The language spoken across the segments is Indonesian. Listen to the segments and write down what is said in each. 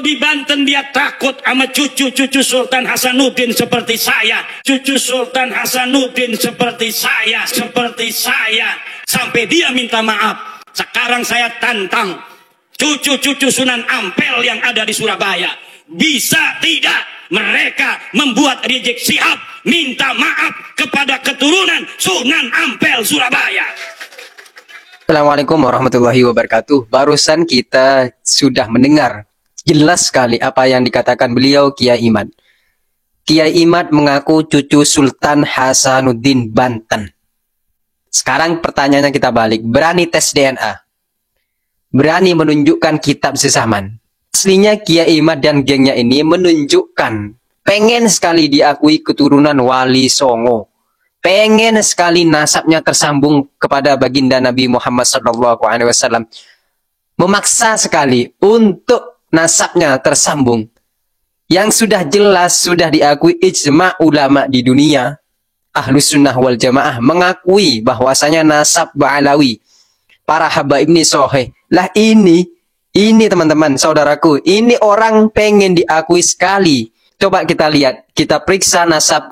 Kalau di Banten dia takut sama cucu-cucu Sultan Hasanuddin seperti saya. Cucu Sultan Hasanuddin seperti saya. Sampai dia minta maaf. Sekarang saya tantang cucu-cucu Sunan Ampel yang ada di Surabaya. Bisa tidak mereka membuat Rizik Syihab minta maaf kepada keturunan Sunan Ampel Surabaya? Assalamualaikum warahmatullahi wabarakatuh. Barusan kita sudah mendengar jelas sekali apa yang dikatakan beliau, Kiai Imad. Kiai Imad mengaku cucu Sultan Hasanuddin Banten. Sekarang pertanyaannya kita balik. Berani tes DNA? Berani menunjukkan kitab sesaman? Aslinya Kiai Imad dan gengnya ini menunjukkan pengen sekali diakui keturunan Wali Songo. Pengen sekali nasabnya tersambung kepada baginda Nabi Muhammad SAW. Memaksa sekali untuk nasabnya tersambung. Yang sudah jelas, sudah diakui ijma ulama di dunia. Ahlus Sunnah wal Jamaah mengakui bahwasanya nasab Ba'alawi, para habaib ini soheh. Lah ini teman-teman, saudaraku, ini orang pengen diakui sekali. Coba kita lihat, kita periksa nasab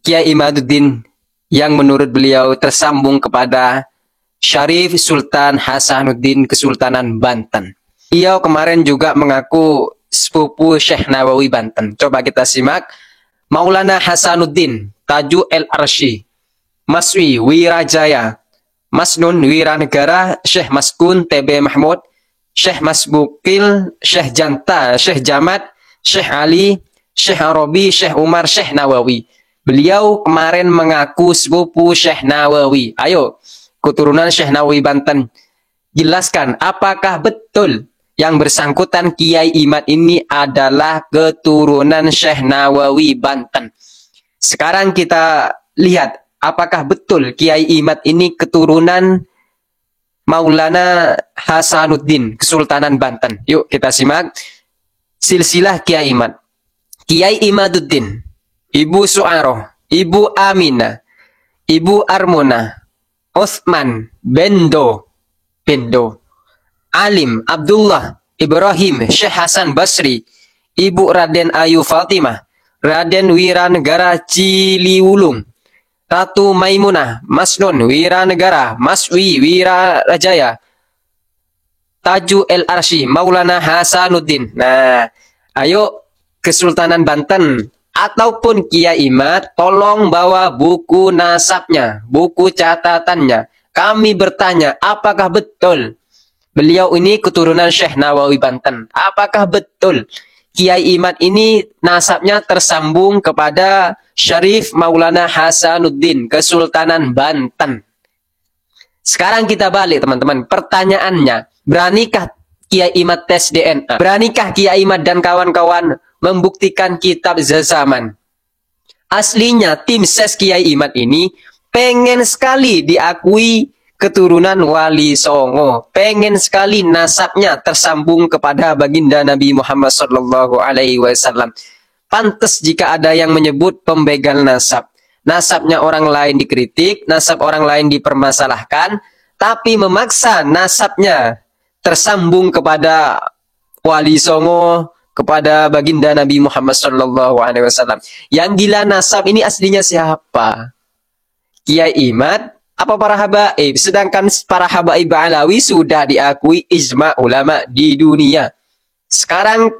Kiai Imaduddin yang menurut beliau tersambung kepada Syarif Sultan Hasanuddin Kesultanan Banten. Beliau kemarin juga mengaku sepupu Syekh Nawawi Banten. Coba kita simak. Maulana Hasanuddin Taju El-Arsy, Maswi Wirajaya, Masnun Wiranegara, Syekh Maskun TB Mahmud, Syekh Masbukil, Syekh Janta, Syekh Jamat, Syekh Ali, Syekh Arabi, Syekh Umar, Syekh Nawawi. Beliau kemarin mengaku sepupu Syekh Nawawi. Ayo, keturunan Syekh Nawawi Banten, jelaskan apakah betul yang bersangkutan Kiai Imad ini adalah keturunan Syekh Nawawi Banten. Sekarang kita lihat apakah betul Kiai Imad ini keturunan Maulana Hasanuddin Kesultanan Banten. Yuk kita simak silsilah Kiai Imad. Kiai Imaduddin, Ibu Su'aroh, Ibu Aminah, Ibu Armuna, Uthman, Bendo, Alim, Abdullah, Ibrahim, Syekh Hasan Basri, Ibu Raden Ayu Fatimah, Raden Wiranegara Ciliwulung, Ratu Maimunah, Masnun Wiranegara, Maswi Wirajaya, Taju El-Arsy, Maulana Hasanuddin. Nah, ayo Kesultanan Banten ataupun Kiai Imad, tolong bawa buku nasabnya, buku catatannya. Kami bertanya, apakah betul beliau ini keturunan Syekh Nawawi Banten? Apakah betul Kiai Imad ini nasabnya tersambung kepada Syarif Maulana Hasanuddin Kesultanan Banten? Sekarang kita balik teman-teman. Pertanyaannya, beranikah Kiai Imad tes DNA? Beranikah Kiai Imad dan kawan-kawan membuktikan kitab zaman? Aslinya tim ses Kiai Imad ini pengen sekali diakui keturunan Wali Songo, pengen sekali nasabnya tersambung kepada baginda Nabi Muhammad SAW. Pantas jika ada yang menyebut pembegal nasab. Nasabnya orang lain dikritik, nasab orang lain dipermasalahkan, tapi memaksa nasabnya tersambung kepada Wali Songo, kepada baginda Nabi Muhammad SAW. Yang gila nasab ini aslinya siapa? Kiai Imad apa para habaib? Sedangkan para habaib Ba'alawi sudah diakui ijma ulama di dunia. Sekarang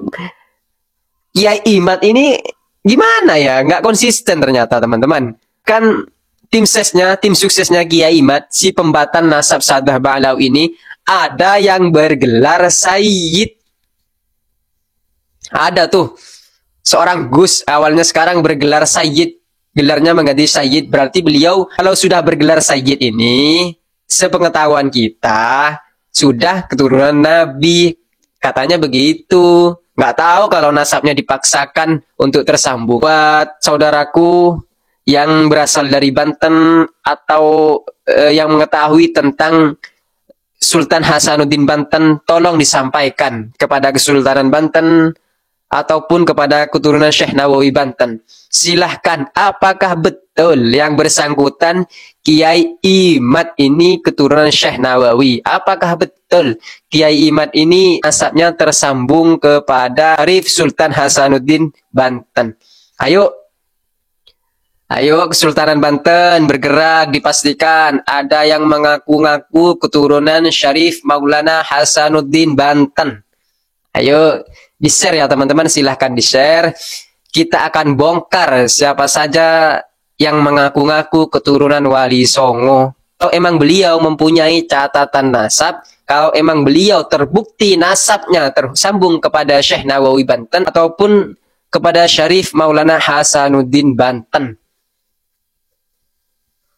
Kiai Imad ini gimana ya? Nggak konsisten ternyata teman-teman. Kan tim suksesnya Kiai Imad, si pembatan nasab Sadah Ba'alawi ini, ada yang bergelar Sayyid. Ada tuh seorang Gus awalnya, sekarang bergelar Sayyid. Gelarnya mengganti Sayyid, berarti beliau kalau sudah bergelar Sayyid ini, sepengetahuan kita sudah keturunan Nabi, katanya begitu. Nggak tahu kalau nasabnya dipaksakan untuk tersambung. Buat saudaraku yang berasal dari Banten atau yang mengetahui tentang Sultan Hasanuddin Banten, tolong disampaikan kepada Kesultanan Banten ataupun kepada keturunan Syekh Nawawi Banten. Silahkan, apakah betul betul yang bersangkutan Kiai Imad ini keturunan Syekh Nawawi? Apakah betul Kiai Imad ini nasabnya tersambung kepada Arif Sultan Hasanuddin Banten? Ayo, Kesultanan Banten bergerak, dipastikan ada yang mengaku-ngaku keturunan Syarif Maulana Hasanuddin Banten. Ayo, di-share ya teman-teman, silahkan di-share. Kita akan bongkar siapa saja yang mengaku-ngaku keturunan Wali Songo. Kalau emang beliau mempunyai catatan nasab, kalau emang beliau terbukti nasabnya tersambung kepada Syekh Nawawi Banten ataupun kepada Syarif Maulana Hasanuddin Banten.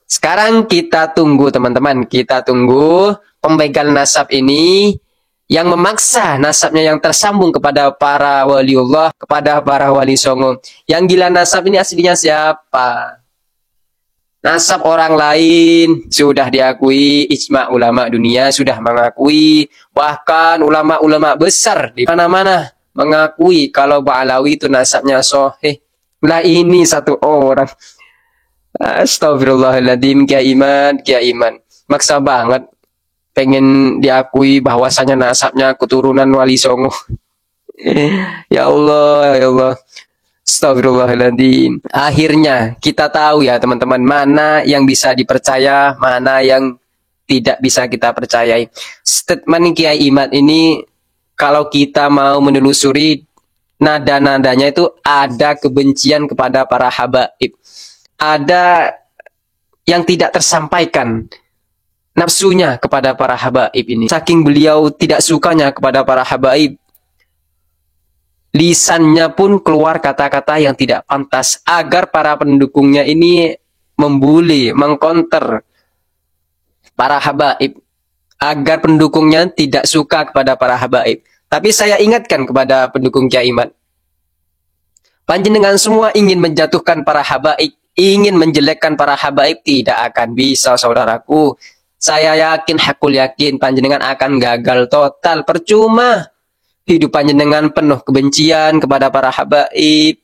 Sekarang kita tunggu teman-teman, kita tunggu pembegal nasab ini yang memaksa nasabnya yang tersambung kepada para waliullah, kepada para wali songo. Yang gila nasab ini aslinya siapa? Nasab orang lain sudah diakui, ijma ulama dunia sudah mengakui, bahkan ulama-ulama besar di mana-mana mengakui kalau Ba'alawi itu nasabnya sahih. Lah ini satu orang. Astagfirullahaladzim, Kiai Iman. Maksa banget pengen diakui bahwasanya nasabnya keturunan Wali Songo. Ya Allah. Astagfirullahaladzim. Akhirnya kita tahu ya teman-teman, mana yang bisa dipercaya, mana yang tidak bisa kita percayai. Statement Kiai Imad ini kalau kita mau menelusuri nada-nadanya itu ada kebencian kepada para habaib. Ada yang tidak tersampaikan nafsunya kepada para habaib ini. Saking beliau tidak sukanya kepada para habaib, lisannya pun keluar kata-kata yang tidak pantas agar para pendukungnya ini membuli, mengkonter para habaib, agar pendukungnya tidak suka kepada para habaib. Tapi saya ingatkan kepada pendukung Kiai Imad, panjenengan semua ingin menjatuhkan para habaib, ingin menjelekkan para habaib, tidak akan bisa saudaraku. Saya yakin, hakul yakin, panjenengan akan gagal total, percuma. Hidup panjenengan penuh kebencian kepada para habaib.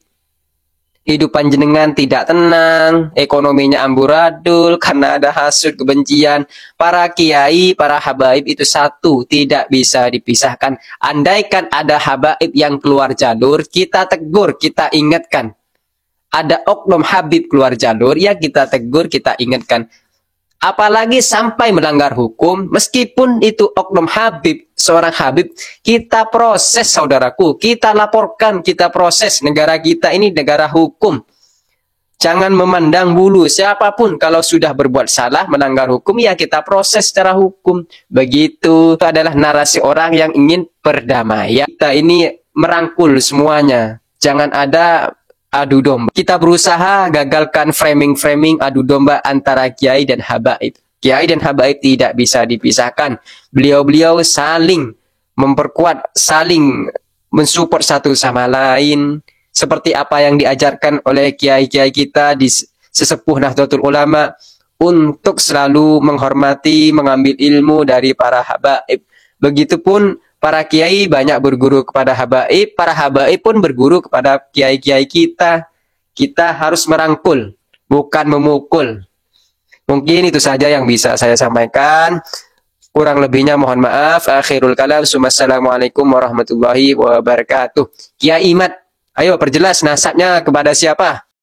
Hidup panjenengan tidak tenang, ekonominya amburadul karena ada hasud, kebencian. Para kiai, para habaib itu satu, tidak bisa dipisahkan. Andaikan ada habaib yang keluar jalur, kita tegur, kita ingatkan. Ada oknum habib keluar jalur, ya kita tegur, kita ingatkan. Apalagi sampai melanggar hukum, meskipun itu oknum habib, seorang habib, kita proses saudaraku, kita laporkan, kita proses. Negara kita ini negara hukum. Jangan memandang bulu, siapapun kalau sudah berbuat salah, melanggar hukum, ya kita proses secara hukum. Begitu, itu adalah narasi orang yang ingin berdamai. Kita ini merangkul semuanya, jangan ada adu domba. Kita berusaha gagalkan framing-framing adu domba antara kiai dan habaib. Kiai dan habaib tidak bisa dipisahkan. Beliau-beliau saling memperkuat, saling mensupport satu sama lain. Seperti apa yang diajarkan oleh kiai-kiai kita di sesepuh Nahdlatul Ulama untuk selalu menghormati, mengambil ilmu dari para habaib. Begitupun para kiai banyak berguru kepada habaib, para habaib pun berguru kepada kiai-kiai kita. Kita harus merangkul, bukan memukul. Mungkin itu saja yang bisa saya sampaikan. Kurang lebihnya mohon maaf. Akhirul kalam. Assalamualaikum warahmatullahi wabarakatuh. Kiai Imad, ayo perjelas nasabnya kepada siapa?